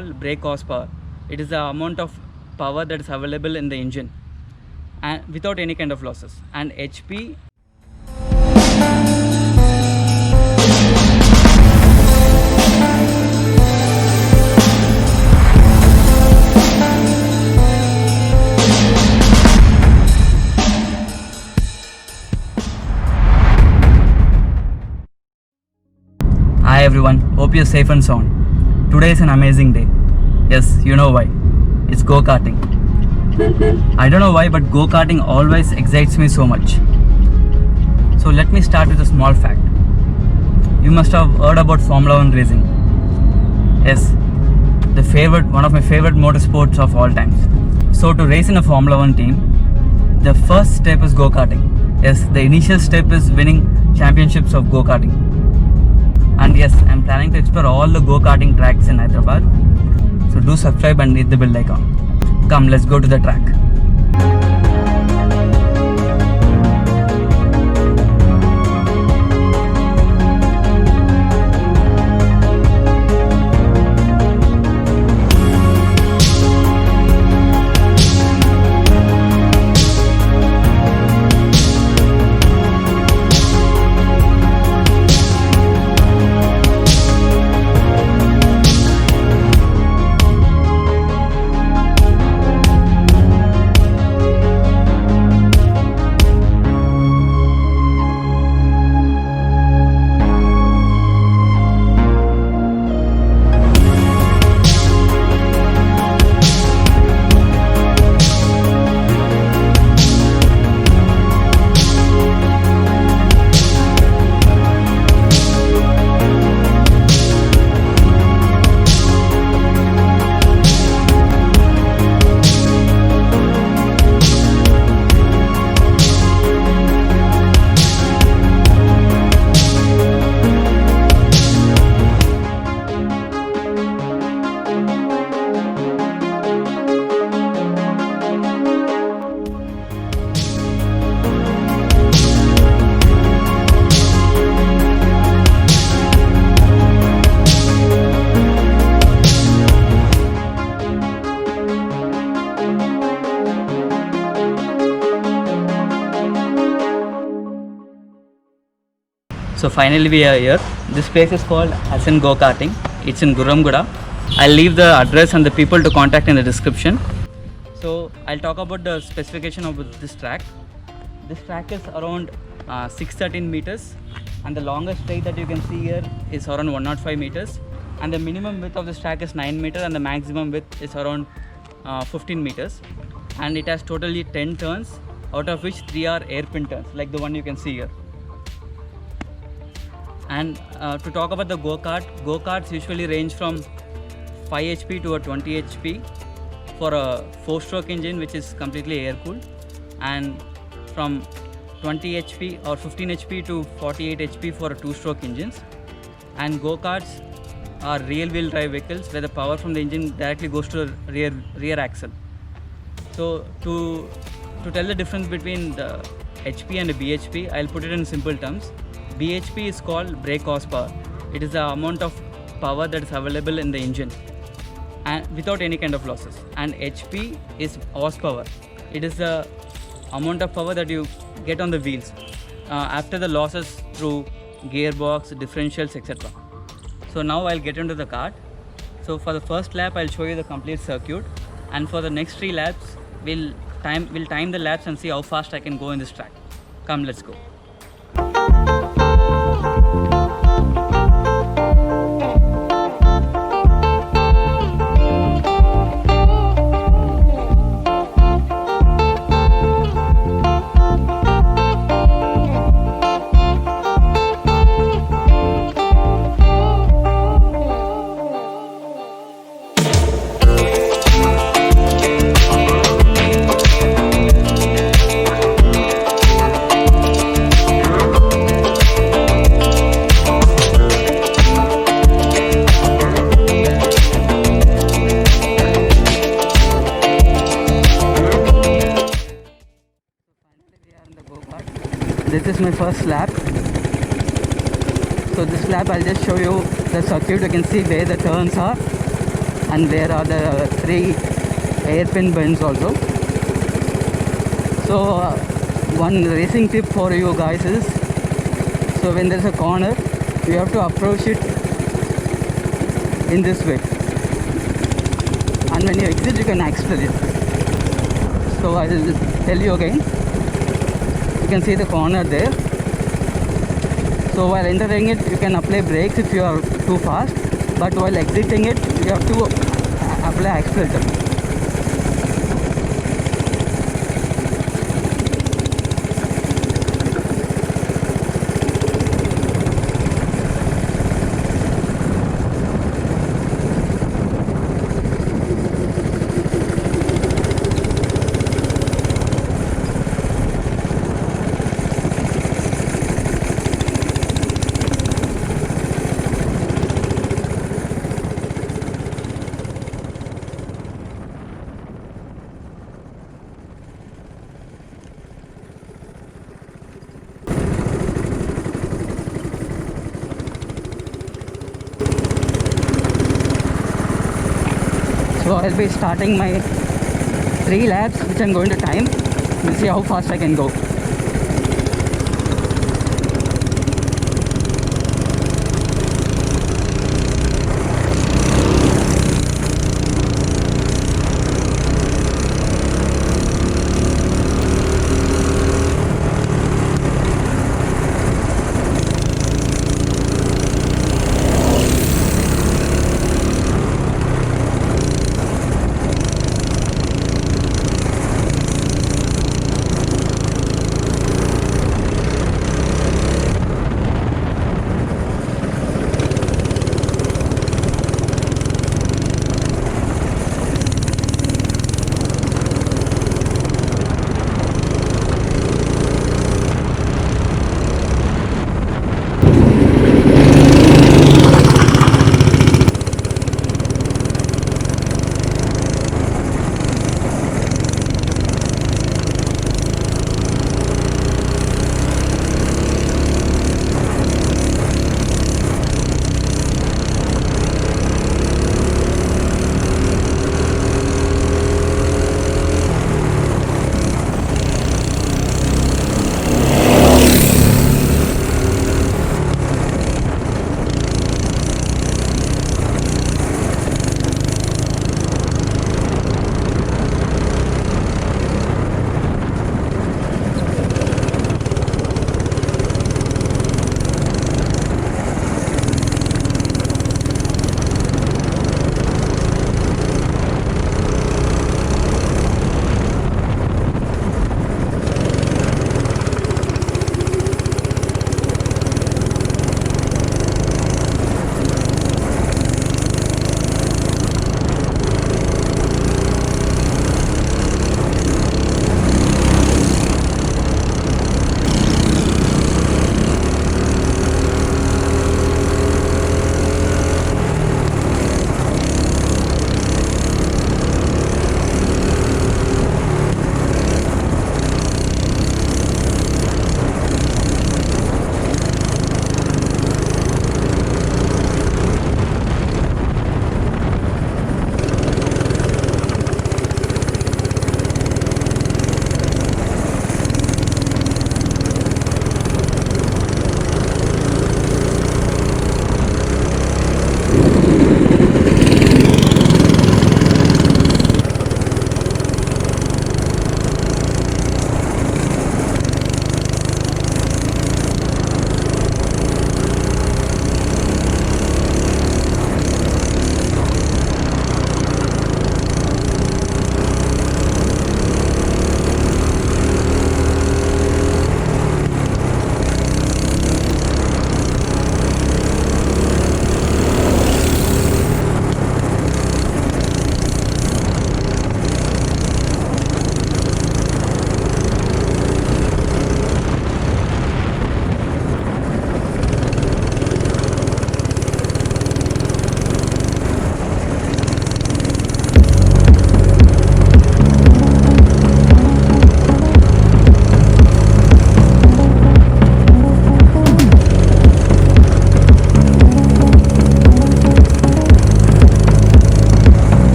called brake horsepower. It is the amount of power that is available in the engine and without any kind of losses. And HP. Hi everyone, hope you're safe and sound. Today is an amazing day. Yes, you know why. It's go-karting. I don't know why, but go-karting always excites me so much. So let me start with a small fact. You must have heard about Formula 1 racing. Yes, one of my favorite motorsports of all times. So to race in a Formula 1 team, the first step is go-karting. Yes, the initial step is winning championships of go-karting. And yes, I'm planning to explore all the go-karting tracks in Hyderabad. So do subscribe and hit the bell icon. Come, let's go to the track. So finally we are here. This place is called Hassan Go-Karting. It's in Gurramguda. I'll leave the address and the people to contact in the description. So I'll talk about the specification of this track. This track is around 613 meters and the longest straight that you can see here is around 105 meters. And the minimum width of this track is 9 meters and the maximum width is around 15 meters. And it has totally 10 turns, out of which 3 are airpin turns, like the one you can see here. And to talk about the go-karts usually range from 5 HP to a 20 HP for a 4-stroke engine which is completely air-cooled, and from 20 HP or 15 HP to 48 HP for a 2-stroke engines. And go-karts are rear-wheel drive vehicles where the power from the engine directly goes to the rear axle. So to tell the difference between the HP and the BHP, I'll put it in simple terms. BHP is called brake horsepower. It is the amount of power that is available in the engine and without any kind of losses. And HP is horsepower. It is the amount of power that you get on the wheels after the losses through gearbox, differentials, etc. So now I'll get into the kart. So for the first lap, I'll show you the complete circuit, and for the next 3 laps, we'll time the laps and see how fast I can go in this track. Come, let's go. This is my first lap. So this lap I'll just show you the circuit. You can see where the turns are and there are the 3 hairpin bends also. So one racing tip for you guys is, so when there's a corner, you have to approach it in this way, and when you exit you can accelerate. So I will tell you again. You can see the corner there. So while entering it you can apply brakes if you are too fast, but while exiting it you have to apply accelerator. So I'll be starting my 3 laps which I'm going to time. We'll see how fast I can go.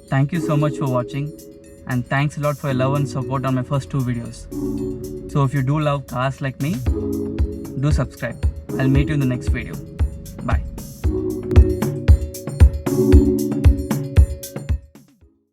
Thank you so much for watching, and thanks a lot for your love and support on my first 2 videos. So if you do love cars like me, do subscribe. I'll meet you in the next video.